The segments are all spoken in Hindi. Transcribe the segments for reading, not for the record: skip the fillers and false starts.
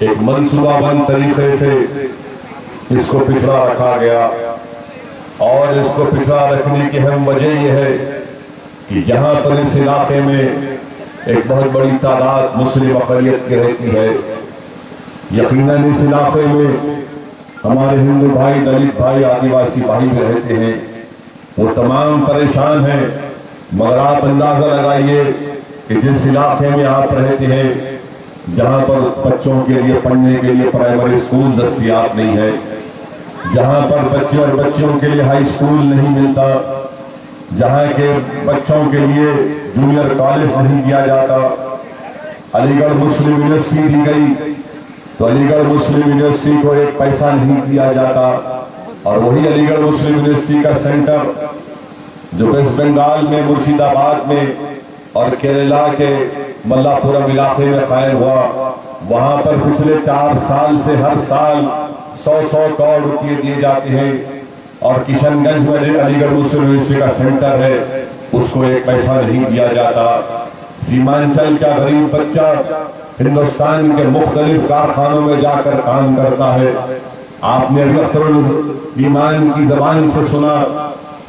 एक मंसूबाबंद तरीके से इसको पिछड़ा रखा गया। और इसको पिछड़ा रखने की अहम वजह यह है कि यहाँ पर इस इलाके में एक बहुत बड़ी तादाद मुस्लिम अक़लियत की रहती है। यकीनन इस इलाके में हमारे हिंदू भाई, दलित भाई, आदिवासी भाई भी रहते हैं। वो तमाम परेशान हैं। मगर आप अंदाजा लगाइए कि जिस इलाके में आप रहते हैं, जहाँ पर बच्चों के लिए पढ़ने के लिए प्राइमरी स्कूल दस्तयाब नहीं है, जहाँ पर बच्चे और बच्चियों के लिए हाई स्कूल नहीं मिलता, जहाँ के बच्चों के लिए जूनियर कॉलेज नहीं दिया जाता, अलीगढ़ मुस्लिम यूनिवर्सिटी दी गई तो अलीगढ़ मुस्लिम यूनिवर्सिटी को एक पैसा नहीं दिया जाता। और वही अलीगढ़ मुस्लिम यूनिवर्सिटी का सेंटर जो वेस्ट बंगाल में, मुर्शिदाबाद में और केरला के मल्लापुरम इलाके में कायम हुआ, वहां पर पिछले 4 साल से हर साल 100-100 करोड़ रुपये दिए जाते हैं। और किशनगंज में अलीगढ़ मुस्लिम यूनिवर्सिटी का सेंटर है, उसको एक पैसा नहीं दिया जाता। सीमांचल का गरीब बच्चा हिंदुस्तान के मुख्तलिफ कारखानों में जाकर काम करता है। आपने अभी अख्तरुल ईमान की जबान से सुना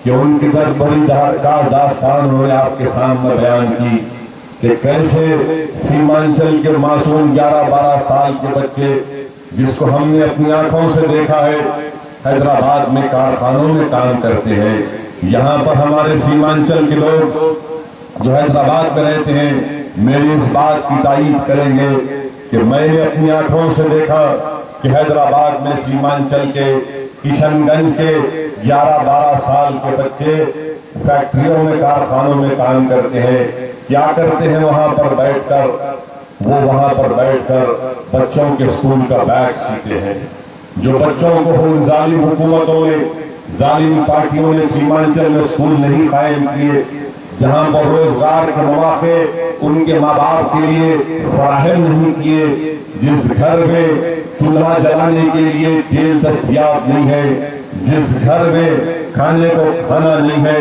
कि उनकी दर्द बड़ी दास्तान उन्होंने आपके सामने बयान की कि कैसे सीमांचल के मासूम 11-12 साल के बच्चे, जिसको हमने अपनी आंखों से देखा है, हैदराबाद में कारखानों में काम करते हैं। यहाँ पर हमारे सीमांचल के लोग जो हैदराबाद में रहते हैं मेरी इस बात की तारीफ करेंगे कि मैंने अपनी आंखों से देखा कि हैदराबाद में सीमांचल के किशनगंज के 11-12 साल के बच्चे फैक्ट्रियों में, कारखानों में काम करते हैं। क्या करते हैं वहां पर बैठकर? वो वहां पर बैठकर बच्चों के स्कूल का बैग सीते हैं। जो बच्चों को उन जालिम हुकूमतों ने, जालिम पार्टियों ने सीमांचल में स्कूल नहीं कायम किए, जहां पर रोजगार के मौके उनके माँ बाप के लिए फराहम नहीं किए, जिस घर में चूल्हा जलाने के लिए तेल दस्तयाब नहीं है, जिस घर में खाने को खाना नहीं है,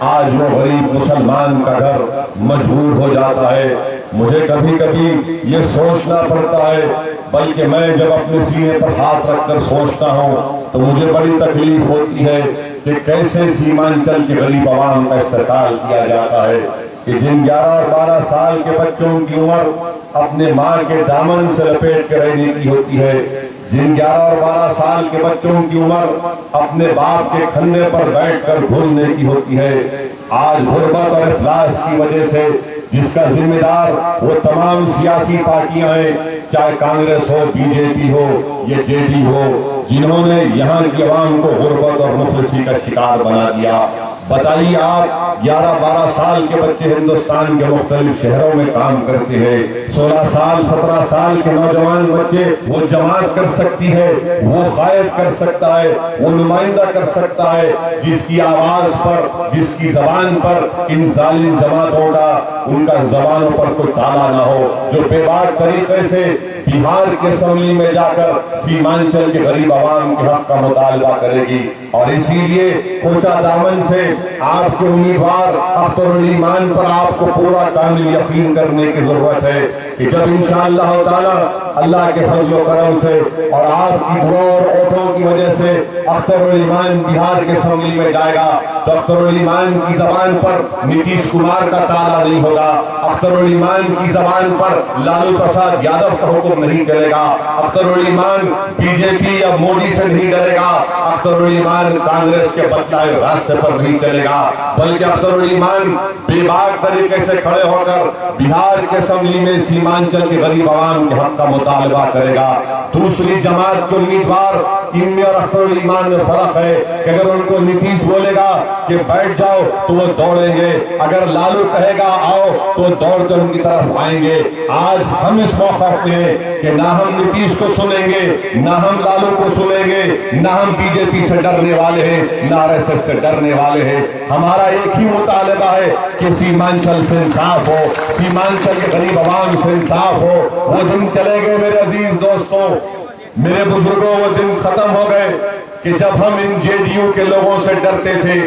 आज वो गरीब मुसलमान का घर मजबूर हो जाता है। मुझे कभी कभी ये सोचना पड़ता है, बल्कि मैं जब अपने सीने पर हाथ रखकर सोचता हूँ तो मुझे बड़ी तकलीफ होती है कि कैसे सीमांचल के गरीब आवाम का इस्तेसाल किया जाता है कि जिन 11 और 12 साल के बच्चों की उम्र अपने माँ के दामन से लपेट कर रहने की होती है, जिन 11 और 12 साल के बच्चों की उम्र अपने बाप के खन्ने पर बैठकर घूमने की होती है, आज गुर्बत और इफ्लास की वजह से जिसका जिम्मेदार वो तमाम सियासी पार्टियां हैं, चाहे कांग्रेस हो, बीजेपी हो या जेडी हो, जिन्होंने यहाँ की आवाम को गुर्बत और मुफलिसी का शिकार बना दिया। बताइए आप, 11-12 साल के बच्चे हिंदुस्तान के मुख्तलिफ शहरों में काम करते हैं। 16 साल 17 साल के नौजवान बच्चे वो जमात कर सकती है, वो कायद कर सकता है, वो नुमाइंदा कर सकता है, जिसकी आवाज पर, जिसकी जबान पर इन जालिम जमातों का, उनका जबानों पर कोई ताला ना हो, जो बेबाक तरीके से बिहार के असेंबली में जाकर सीमांचल के गरीब आवाम के हक का मुतालबा करेगी। और इसीलिए कोचा दामन से आपके उम्मीदवार अख्तरुल ईमान पर आपको पूरा कामिल यकीन करने की जरूरत है कि जब इंशाअल्लाह ताला अल्लाह के फजल करम से और आपकी दुआ और वोटों की वजह से अख्तरुल ईमान बिहार के असेंबली में जाएगा तो अख्तरुल ईमान की जबान पर नीतीश कुमार का ताला नहीं होगा, अख्तरुल ईमान की जबान पर लालू प्रसाद यादव का हुक्म नहीं चलेगा, अख्तरुल ईमान बीजेपी या मोदी से नहीं डरेगा, अख्तरुल ईमान कांग्रेस के बतलाए रास्ते पर नहीं चलेगा, बल्कि अख्तरुल ईमान बेबाक तरीके से खड़े होकर बिहार के असेंबली में सीमांचल के गरीब आवाम के हक का मुतालबा करेगा। दूसरी जमात के उम्मीदवार इनमें और अख्तरुल ईमान में फर्क है कि अगर उनको नीतीश बोलेगा कि बैठ जाओ तो वो दौड़ेंगे, अगर लालू कहेगा आओ तो दौड़कर उनकी तरफ आएंगे। आज हम इस मौके पे हैं कि ना हम नीतीश को सुनेंगे, ना हम लालू को सुनेंगे, ना हम बीजेपी से डरने वाले हैं, ना आरएसएस से डरने वाले हैं। हमारा एक ही मुतालबा है कि सीमांचल से इंसाफ हो, सीमांचल के गरीब आवाम से इंसाफ हो। वो दिन चले गए मेरे अजीज दोस्तों, मेरे बुजुर्गों, वो दिन खत्म हो गए कि जब हम इन जेडीयू के लोगों से डरते थे,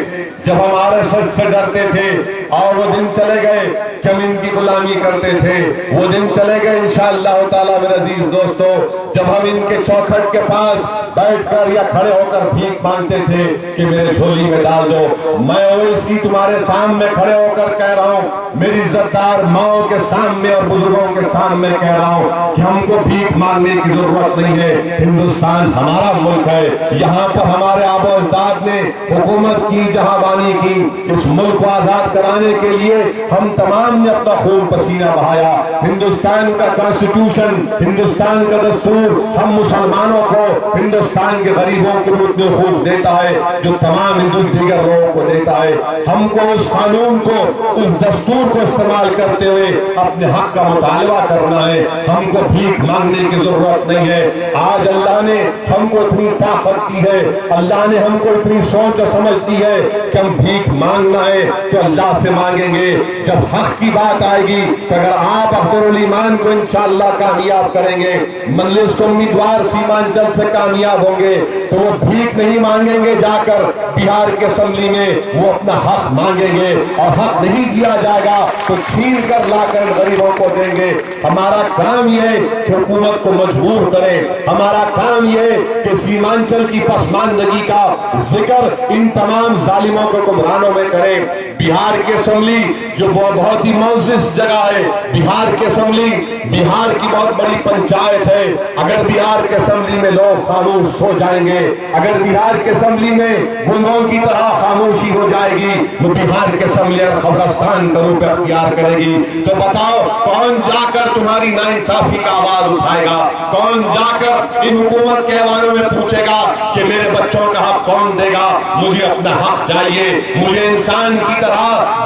जब हम आरएसएस से डरते थे, और वो दिन चले गए कि हम इनकी गुलामी करते थे। वो दिन चले गए इंशाअल्लाह ताला मेरे अजीज दोस्तों, जब हम इनके चौखट के पास बैठकर या खड़े होकर भीख मांगते थे कि मेरे झोली में डाल दो। मैं इसकी तुम्हारे सामने खड़े होकर कह रहा हूँ, मेरी इज्जतदार माओ के सामने और बुजुर्गों के सामने कह रहा हूँ कि हमको भीख मांगने की जरूरत नहीं है। हिंदुस्तान हमारा मुल्क है, यहाँ पर हमारे आबो अजदाद ने हुकूमत की, जहांबानी की। इस मुल्क को आजाद कराने के लिए हम तमाम ने अपना खून पसीना बहाया। हिंदुस्तान का कॉन्स्टिट्यूशन, हिंदुस्तान का दस्तूर हम मुसलमानों को, हिंदुस्तान के गरीबों को उतने खूब देता है जो तमाम हिंदू दीगर लोगों को देता है। हमको उस कानून को, उस दस्तूर को इस्तेमाल करते हुए अपने हक का मुतालबा करना है। हमको भीख मांगने की जरूरत नहीं है। आज अल्लाह ने हमको इतनी ताकत दी है, अल्लाह ने हमको इतनी सोच और समझ दी है कि हम भीख मांगना है तो अल्लाह से मांगेंगे। जब हक की बात आएगी तो अगर आप अख्तरुल ईमान को इंशाअल्लाह कामयाब करेंगे, मजलिस को उम्मीदवार सीमांचल से कामयाब होंगे, तो वो भीख नहीं मांगेंगे जाकर बिहार के असेंबली में, वो अपना हक मांगेंगे। और हक नहीं दिया जाएगा तो छीन कर लाकर गरीबों को देंगे। हमारा काम यह है कि हुकूमत को मजबूर करें। हमारा काम यह है कि सीमांचल की पसमानदगी का जिक्र इन तमाम जालिमों को गुमरानों में करें। बिहार की असेंबली जो बहुत ही मुअज़्ज़ज़ जगह है, बिहार की असेंबली बिहार की बहुत बड़ी पंचायत है। अगर बिहार के असेंबली में लोग खामोश हो जाएंगे, अगर बिहार के असेंबली में गुंगों की तरह खामोशी हो जाएगी, तो बिहार के असेंबली खबरस्तान का रूप अख्तियार करेगी। तो बताओ कौन जाकर तुम्हारी नाइंसाफी का आवाज उठाएगा? कौन जाकर इन हुकूमत के ऐवानों में पूछेगा कि मेरे बच्चों का हक कौन देगा? मुझे अपना हक चाहिए, मुझे इंसान की तरह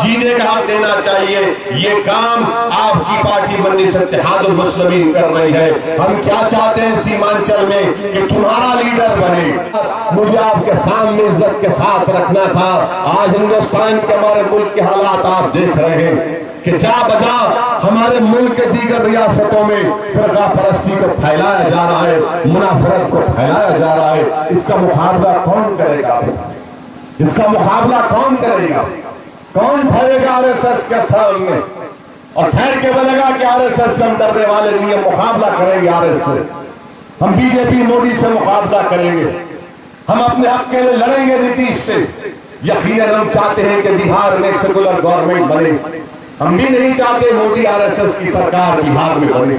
जीने का हक देना चाहिए। ये काम आपकी पार्टी मजलिस इत्तेहादुल मुस्लिमीन कर रही है। हम क्या चाहते हैं सीमांचल में कि तुम्हारा लीडर बने, मुझे आपके सामने इज्जत के साथ रखना था। आज हिंदुस्तान के हमारे मुल्क के हालात आप देख रहे हैं कि जा बजा हमारे मुल्क के दीगर रियासतों में फिरका परस्ती को फैलाया जा रहा है, मुनाफरत को फैलाया जा रहा है। इसका मुकाबला कौन करेगा? इसका मुकाबला कौन करेगा? कौन ठहरेगा आरएसएस के सामने और ठहर के बोलेगा कि आरएसएस से हम डरने वाले नहीं है, मुकाबला करेंगे आरएसएस से। हम बीजेपी मोदी से मुकाबला करेंगे, हम अपने हक के लिए लड़ेंगे नीतीश से। यकीनन हम चाहते हैं कि बिहार में एक सेकुलर गवर्नमेंट बने। हम भी नहीं चाहते मोदी आरएसएस की सरकार बिहार में बने।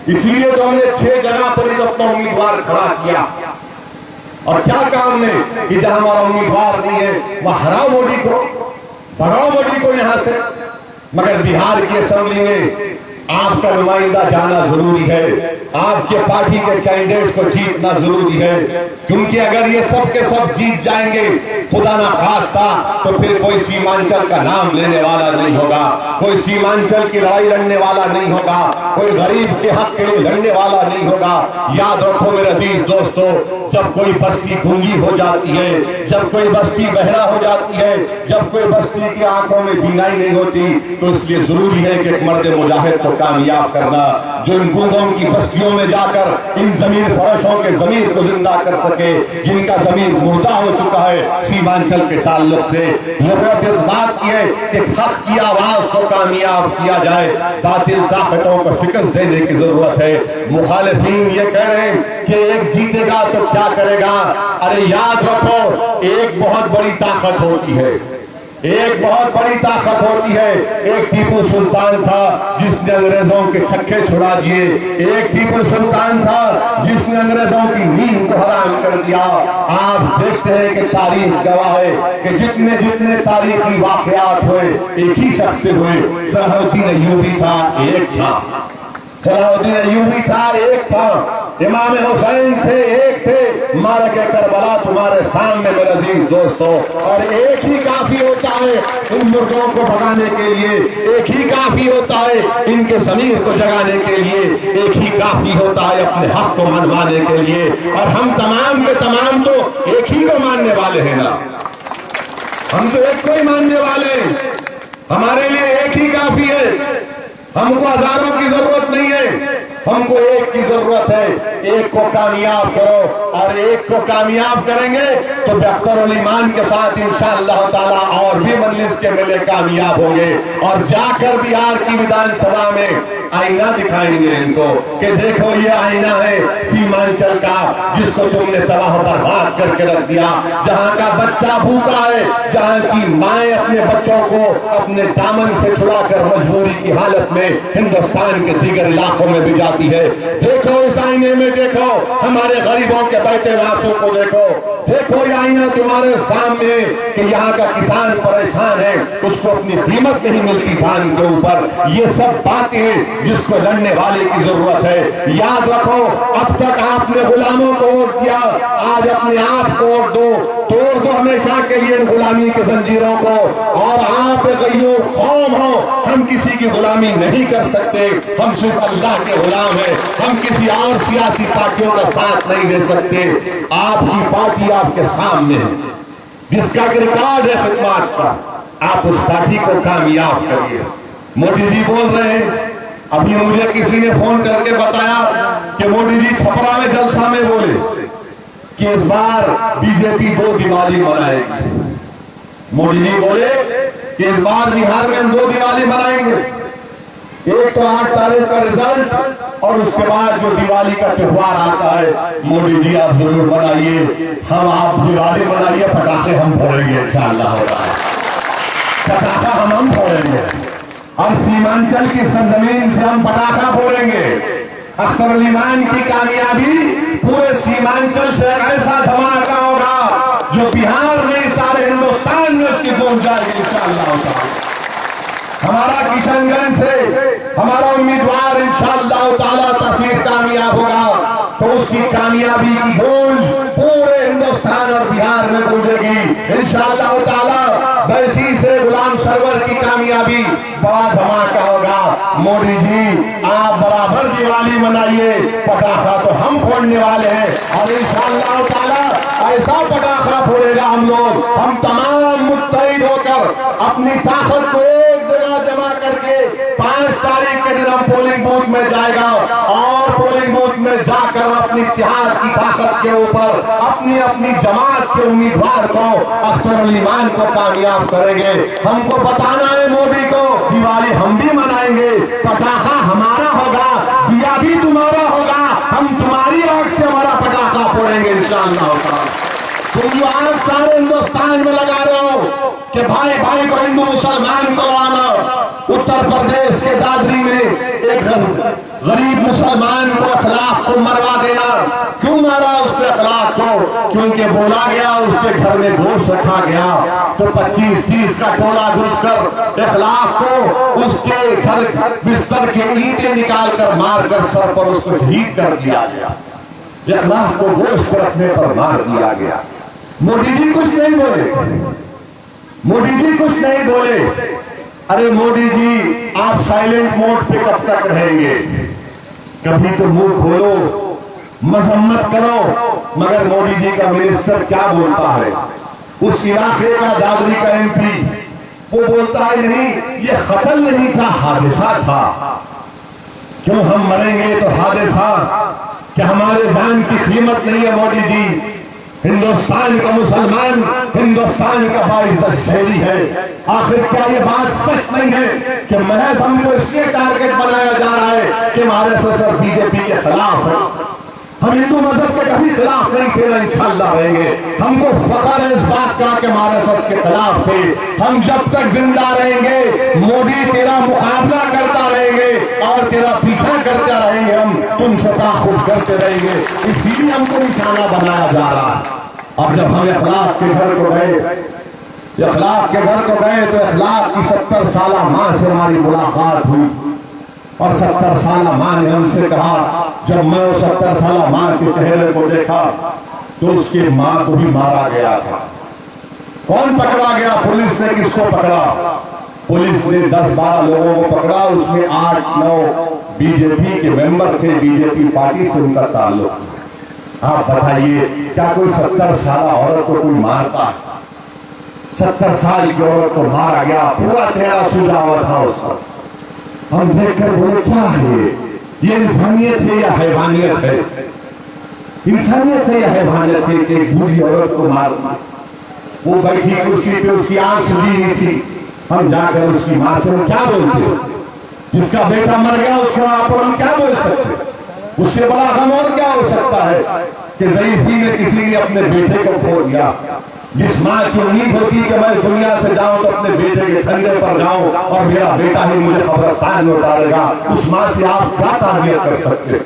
इसलिए तो हमने 6 जगह पर ही अपना उम्मीदवार खड़ा किया। और क्या काम ने कि जहां हमारा उम्मीदवार नहीं है वह हराओ मोदी को, भगाओ मोदी को यहां से। मगर बिहार की असेंबली में आपका नुमाइंदा जाना जरूरी है, आपके पार्टी के कैंडिडेट को जीतना जरूरी है। क्योंकि अगर ये सब के सब जीत जाएंगे, खुदा ना खास्ता, तो फिर कोई सीमांचल का नाम लेने वाला नहीं होगा, कोई सीमांचल की लड़ाई लड़ने वाला नहीं होगा, कोई गरीब के हक के लिए लड़ने वाला नहीं होगा। याद रखो मेरे अजीज दोस्तों, जब कोई बस्ती गूंगी हो जाती है, जब कोई बस्ती बहरा हो जाती है, जब कोई बस्ती की आंखों में बीनाई नहीं होती, तो इसलिए जरूरी है कि एक मर्द मुजाहिद को कामयाब करना, जो इन गूंगों की बस्तियों में जाकर इन जमीन फरोशों के जमीन को जिंदा कर सके, जिनका जमीन मुर्दा हो चुका है सीमांचल के ताल्लुक से। जरूरत इस बात की है कि हक की आवाज को कामयाब किया जाए, बातिल ताकतों को शिकस्त देने की जरूरत है। मुखालिफीन ये कह रहे हैं कि एक जीतेगा तो क्या करेगा? अरे याद रखो, एक बहुत बड़ी ताकत होती है, एक बहुत बड़ी ताकत होती है। एक टीपू सुल्तान था जिसने अंग्रेजों के छक्के छुड़ा दिए, एक टीपू सुल्तान था जिसने अंग्रेजों की नींद को हराम कर दिया। आप देखते हैं कि तारीख गवाह है कि जितने जितने तारीखी वाकयात हुए एक ही शख्स से हुए। सलाहुद्दीन अय्यूबी था, एक था, सलाहुद्दीन अय्यूबी था, एक था, इमाम हुसैन थे, एक थे, मारके करबला तुम्हारे सामने मेरे अजीज दोस्तों। और एक ही काफी होता है इन मुर्दों को भगाने के लिए, एक ही काफी होता है इनके ज़मीर को जगाने के लिए, एक ही काफी होता है अपने हक को मनवाने के लिए। और हम तमाम के तमाम तो एक ही को मानने वाले हैं ना, हम तो एक को ही मानने वाले हैं। हमारे लिए एक ही काफी है, हमको हजारों की जरूरत नहीं है। हमको एक की जरूरत है, एक को कामयाब करो, और एक को कामयाब करेंगे तो बेहतर ईमान के साथ इंशाअल्लाह ताला और भी मजलिस के मेले कामयाब होंगे। और जाकर बिहार की विधानसभा में आईना दिखाएंगे इनको कि देखो ये आईना है सीमांचल का, जिसको तुमने तबाह बर्बाद करके रख दिया, जहाँ का बच्चा भूखा है, जहाँ की माए अपने बच्चों को अपने दामन से छुड़ाकर मजबूरी की हालत में हिंदुस्तान के दीगर इलाकों में भी जाती है। देखो इस आईने में, देखो हमारे गरीबों के बहते आंसू को, देखो ये आईना तुम्हारे सामने कि यहाँ का किसान परेशान है, उसको अपनी कीमत नहीं मिलती धान के ऊपर। ये सब बातें जिसको लड़ने वाले की जरूरत है। याद रखो, अब तक आपने गुलामों को वोट दिया, आज अपने आप को वोट दो, तोड़ दो हमेशा के लिए गुलामी के जंजीरों को। और आप गईयों कौम हो, हम किसी की गुलामी नहीं कर सकते, हम सिर्फ अल्लाह के गुलाम हैं, हम किसी और सियासी पार्टियों का साथ नहीं दे सकते। आपकी पार्टी आपके सामने है, जिसका रिकॉर्ड है खिदमत का, आप उस पार्टी को कामयाब करिए। मोदी जी बोल रहे हैं, अभी मुझे किसी ने फोन करके बताया कि मोदी जी छपरा में जलसा में बोले कि इस बार बीजेपी 2 दिवाली मनाएगी। मोदी जी बोले कि इस बार बिहार में हम 2 दिवाली मनाएंगे, एक तो 8 तारीख का रिजल्ट और उसके बाद जो दिवाली का त्योहार आता है। मोदी जी आप जरूर मनाइए, हम आप दिवाली मनाइए, पटाखे हम फोड़ेंगे इंशाअल्लाह, पटाखा हम फोड़ेंगे और सीमांचल की सरजमीन से हम पटाखा फोड़ेंगे। अख्तर ईमान की कामयाबी पूरे सीमांचल से एक ऐसा धमाका होगा जो बिहार में सारे हिंदुस्तान में उसकी गूंज जाएगी इंशाअल्लाह। हमारा किशनगंज से हमारा उम्मीदवार इंशाअल्लाह ताला तहसील कामयाब होगा तो उसकी कामयाबी की गूंज पूरे हिंदुस्तान और बिहार में गूंजेगी इंशाअल्लाह ताला। वैसी से गुलाम सरवर की कामयाबी बड़ा धमाका होगा। मोदी जी आप बराबर दिवाली मनाइए, पटाखा तो हम फोड़ने वाले हैं और इंशाअल्लाह ताला ऐसा पटाखा फोड़ेगा हम लोग, हम तमाम मुत्तहिद होकर अपनी ताकत को एक जगह जमा करके 5 तारीख के दिन हम पोलिंग बूथ में जाएगा और पोलिंग बूथ में जाकर अपनी इत्तेहाद की ताकत के ऊपर अपनी अपनी जमात के उम्मीदवार को अख्तर ईमान को कामयाब करेंगे। हमको बताना है मोदी को, दिवाली हम भी मनाएंगे, पटाखा हमारा होगा, दिया भी तुम्हारा होगा, हम तुम्हारी आग से हमारा पटाखा फोड़ेंगे इंशाअल्लाह। तुम जो आज सारे हिंदुस्तान में लगा रहे हो कि भाई भाई को हिंदू मुसलमान को लाना, उत्तर प्रदेश के दादरी में एक गरीब मुसलमान को अखलाक को मरवा देना, क्यों मारा उसके अखलाक को? क्योंकि बोला गया उसके घर में गोश्त रखा गया तो 25-30 का टोला घुसकर अखलाक को उसके घर बिस्तर के ईंटें निकालकर मारकर सर पर उसको शहीद कर दिया गया। अखलाक को गोश्त रखने पर मार दिया गया। मोदी जी कुछ नहीं बोले, मोदी जी कुछ नहीं बोले। अरे मोदी जी आप साइलेंट मोड पे कब तक रहेंगे? कभी तो मुंह खोलो, मजम्मत करो। मगर मोदी जी का मिनिस्टर क्या बोलता है? उस इलाके का दादरी का एमपी वो बोलता है नहीं ये कत्ल नहीं था, हादसा था। क्यों हम मरेंगे तो हादसा, क्या हमारे जान की कीमत नहीं है? मोदी जी हिंदुस्तान का मुसलमान हिंदुस्तान का बाइज्जत शहरी है। आखिर क्या ये बात सच नहीं है कि महज हमको इसलिए टारगेट बनाया जा रहा है कि हमारे ससुर बीजेपी के खिलाफ है? हम हिंदू मजहब के कभी खिलाफ नहीं थे, इंशाअल्लाह रहेंगे। हमको फख्र है इस बात का कि हमारे सस के खिलाफ थे। हम जब तक जिंदा रहेंगे मोदी तेरा मुकाबला करता रहेंगे और तेरा पीछा करते रहेंगे, हम तुमसे ताखुद करते रहेंगे। इसीलिए हमको निशाना बनाया जा रहा है। अब जब हम अखलाक के घर को गए, अखलाक के घर को गए तो अखलाक की 70 साल माँ से हमारी मुलाकात हुई और 70 साल माँ ने हमसे कहा, जब मैं 70 साल माँ के चेहरे को देखा तो उसकी माँ को भी मारा गया था। कौन पकड़ा गया? पुलिस ने किसको पकड़ा? पुलिस ने 10-12 लोगों को पकड़ा, उसमें 8-9 बीजेपी के मेंबर थे, बीजेपी पार्टी से उनका ताल्लुक। आप बताइए क्या कोई 70 साल औरत को कोई मारता? 70 साल की औरत को मारा गया, पूरा चेहरा सूजा हुआ था उसका। हम देखकर बोले क्या है ये इंसानियत है या हैवानियत है? इंसानियत है या हैवानियत है कि एक बूढ़ी औरत को मारना? वो बैठी कुर्सी पे, उसकी आंख सूजी हुई थी, हम जाकर उसकी मां से हम क्या बोलते? जिसका बेटा मर गया उसको आप और हम क्या बोल सकते? उससे बड़ा गम और क्या हो सकता है कि ज़ईफ़ी में किसी ने अपने बेटे को खो दिया। जिस माँ की उम्मीद होती कि मैं दुनिया से जाऊं तो अपने बेटे के कंधे पर जाऊं और मेरा बेटा ही मुझे कब्रिस्तान में उतारेगा, उस माँ से आप क्या ताज़ियत कर सकते?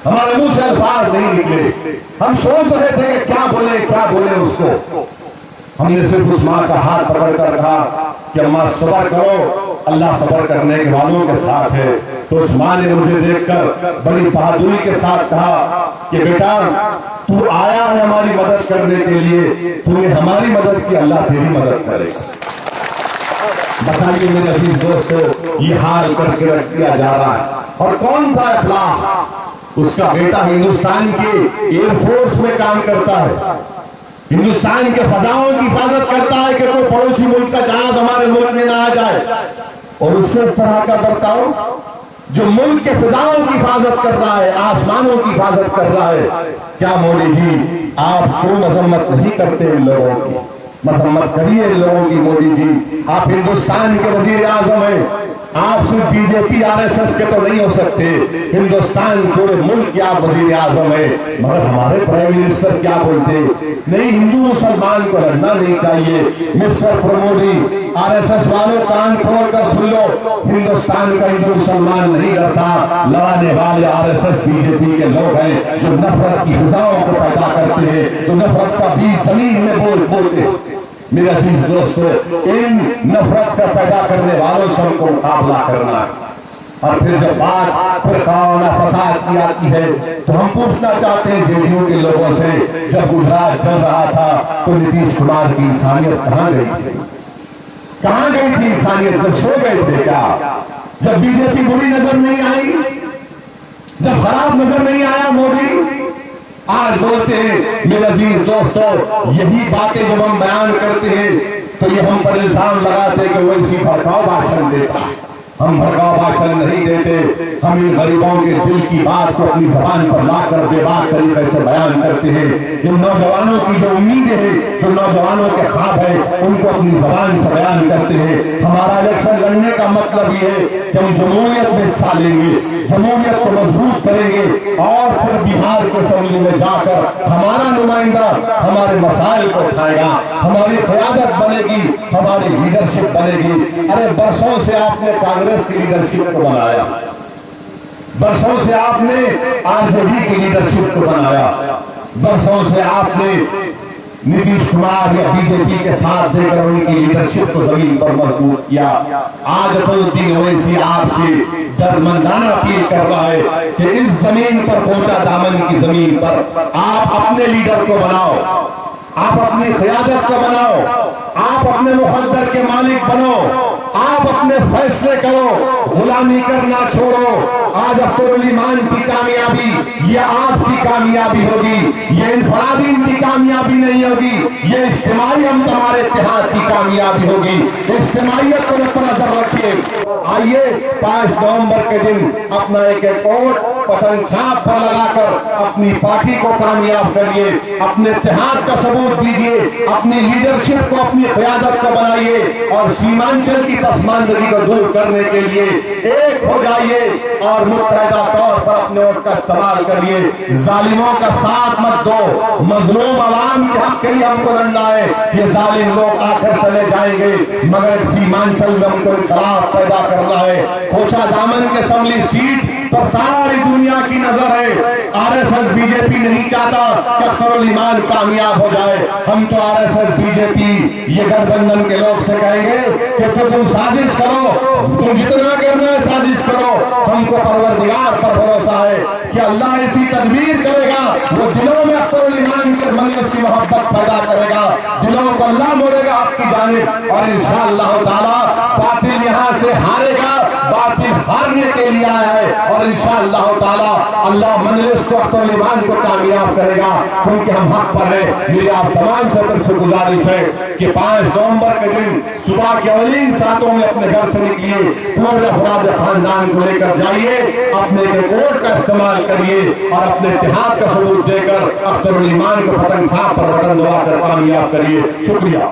हमारे मुंह से अल्फाज नहीं निकले। हम सोच रहे थे कि क्या बोले उसको। हमने सिर्फ उस माँ का हाथ पकड़कर कहा कि अम्मा सब्र करो, अल्लाह सब्र करने के वालों के साथ है। तो उस माँ ने मुझे देखकर बड़ी बहादुरी के साथ कहा कि बेटा तू आया है हमारी मदद करने के लिए, तूने हमारी मदद की, अल्लाह तेरी मदद करेगा। बताइए मेरे अजीज दोस्तों, ये हाल करके रख दिया जा रहा है। और कौन सा अखलाक? उसका बेटा हिंदुस्तान के एयरफोर्स में काम करता है, हिंदुस्तान के फजाओं की हिफाजत करता है कि कोई पड़ोसी मुल्क का जहाज हमारे मुल्क में ना आ जाए। और उससे इस तरह का बर्ताव जो मुल्क के फिजाओं की हिफाजत कर रहा है, आसमानों की हिफाजत कर रहा है। क्या मोदी जी आप क्यों मजम्मत नहीं करते इन लोगों की? मजम्मत करिए इन लोगों की मोदी जी। आप हिंदुस्तान के वजीर आजम हैं, आप सिर्फ बीजेपी आरएसएस के तो नहीं हो सकते, हिंदुस्तान पूरे मुल्क के आप वजीर आजम है। मगर हमारे प्राइम मिनिस्टर क्या बोलते? नहीं, हिंदू मुसलमान को लड़ना नहीं चाहिए। मिस्टर प्रमोदी, आरएसएस वालों कान खोल कर सुन लो, हिंदुस्तान का हिंदू मुसलमान नहीं लड़ता। लड़ाने वाले आरएसएस बीजेपी के लोग हैं जो नफरत की फिजाओं को पैदा करते हैं, जो नफरत का बीज जमीन में बोलते हैं। मेरे अजीज दोस्तों, इन नफरत का पैदा करने वालों से हमको मुकाबला करना है। और फिर जब बात फिरकाना फसाद की आती है तो हम पूछना चाहते हैं जेडीयू के लोगों से, जब गुजरात चल रहा था तो नीतीश कुमार की इंसानियत कहां गई थी? कहां गई थी इंसानियत? जब सो गए थे क्या? जब बीजेपी बुरी नजर नहीं आई, जब खराब नजर नहीं आया मोदी? आज बोलते हैं मेरे अजीज दोस्तों, यही बातें जब हम बयान करते हैं तो ये हम पर इल्जाम लगाते कि वो इसी भड़काऊ भाषण देता है। हम भड़काऊ भाषण नहीं देते, हम इन गरीबों के दिल की बात को अपनी जबान पर लाकर बेबाक तरीके से बयान करते हैं। इन नौजवानों की जो उम्मीदें हैं, जो नौजवानों के ख्वाब है, उनको अपनी जबान से बयान करते हैं। हमारा इलेक्शन लड़ने का मतलब ये है कि हम जमहूरियत में हिस्सा लेंगे, जमहूरियत को मजबूत करेंगे और फिर बिहार के असेंबली में जाकर हमारा नुमाइंदा हमारे मसाइल को उठाएगा, हमारी क़यादत बनेगी, हमारी लीडरशिप बनेगी। अरे बरसों से आपने कांग्रेस की लीडरशिप को बनाया, बरसों से आपने आरजेडी की लीडरशिप को बनाया, बरसों से आपने नीतीश कुमार या बीजेपी के साथ देकर उनकी लीडरशिप को जमीन पर मजबूत किया। आज असदुद्दीन ओवैसी आपसे दर्दमंदाना अपील कर रहा है कि इस जमीन पर, पहुंचा दामन की जमीन पर आप अपने लीडर को बनाओ, आप अपनी क़यादत को बनाओ, आप अपने मुक़द्दर के मालिक बनो, आप अपने फैसले करो, गुलामी करना छोड़ो। आज अख्तरुल ईमान की कामयाबी ये आपकी कामयाबी होगी, ये इनफरादी की कामयाबी नहीं होगी, ये इज्तिमाई हम तुम्हारे इत्तेहाद की कामयाबी होगी। इज्तिमाइयत को नजर रखिए। आइए 5 नवंबर के दिन अपना एक वोट पतंग छाप पर लगाकर अपनी पार्टी को कामयाब करिए, अपने इत्तेहाद का सबूत दीजिए, अपनी लीडरशिप को, अपनी क़यादत को बनाइए और सीमांचल की पसमानदगी को दूर करने के लिए एक हो जाइए और मुत्तहिदा तौर पर अपने वोट का इस्तेमाल करिए। जालिमों का साथ मत दो, मजलूम अवाम के हक के लिए हमको लड़ना है। ये जालिम लोग आकर चले जाएंगे मगर सीमांचल में हमको इनकलाब पैदा करना है। कोचा दामन के असेंबली सीट पर सारी दुनिया की नजर है। आरएसएस बीजेपी नहीं चाहता कि अख्तरुल ईमान कामयाब हो जाए। हम तो आरएसएस बीजेपी ये गठबंधन के लोग से कहेंगे कि तुम साजिश करो, तुम जितना करना है साजिश करो, हमको परवरदिगार पर भरोसा है कि अल्लाह ऐसी तदबीर करेगा, वो दिलों में अख्तरुल ईमान के मजलिस की मोहब्बत पैदा करेगा, दिलों को अल्लाह मोड़ेगा आपकी जानिब और इंशाअल्लाह ताला बातिल यहाँ से हारेगा। बातिल हारने के लिया है और इंशाअल्लाह ताला अल्लाह मजलिस को अख्तर ईमान को कामयाब करेगा, क्योंकि हम हक पर है। मेरी आप तमाम सदर से गुजारिश है कि 5 नवंबर के दिन सुबह के अवलीन सातों में अपने घर से निकलिए, पूरे अफराद खानदान को लेकर जाइए, अपने वोट का इस्तेमाल करिए और अपने इत्तेहाद का सबूत देकर अख्तर ईमान को पतंग छाप पर बटन दबाकर कामयाब करिए। शुक्रिया।